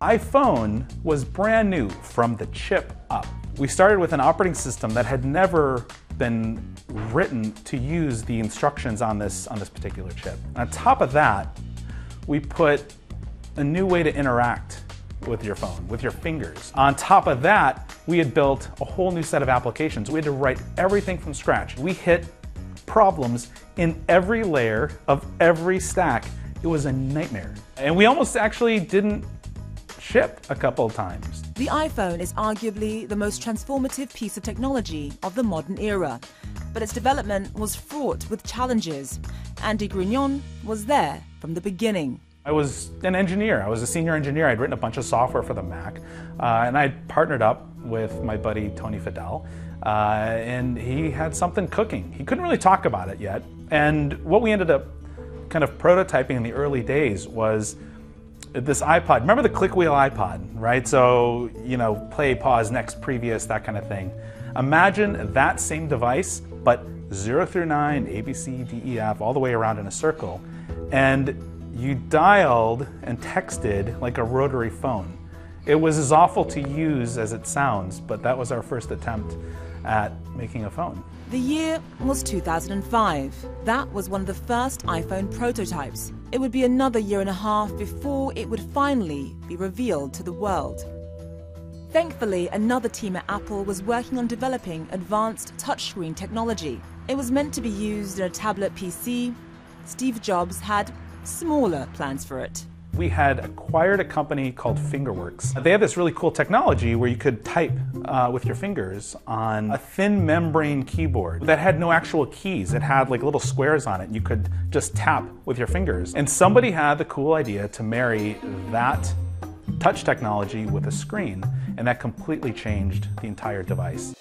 iPhone was brand new from the chip up. We started with an operating system that had never been written to use the instructions on this particular chip. On top of that, we put a new way to interact with your phone, with your fingers. On top of that, we had built a whole new set of applications. We had to write everything from scratch. We hit problems in every layer of every stack. It was a nightmare. And we almost actually didn't ship a couple of times. The iPhone is arguably the most transformative piece of technology of the modern era, but its development was fraught with challenges. Andy Grignon was there from the beginning. I was an engineer. I was a senior engineer. I'd written a bunch of software for the Mac, and I partnered up with my buddy Tony Fidel, and he had something cooking. He couldn't really talk about it yet, and what we ended up kind of prototyping in the early days was this iPod. Remember the click wheel iPod, right? So, you know, play, pause, next, previous, that kind of thing. Imagine that same device, but 0 through 9, A, B, C, D, E, F, all the way around in a circle. And you dialed and texted like a rotary phone. It was as awful to use as it sounds, but that was our first attempt at making a phone. The year was 2005. That was one of the first iPhone prototypes. It would be another year and a half before it would finally be revealed to the world. Thankfully, another team at Apple was working on developing advanced touchscreen technology. It was meant to be used in a tablet PC. Steve Jobs had smaller plans for it. We had acquired a company called Fingerworks. They had this really cool technology where you could type with your fingers on a thin membrane keyboard that had no actual keys. It had like little squares on it, and you could just tap with your fingers. And somebody had the cool idea to marry that touch technology with a screen, and that completely changed the entire device.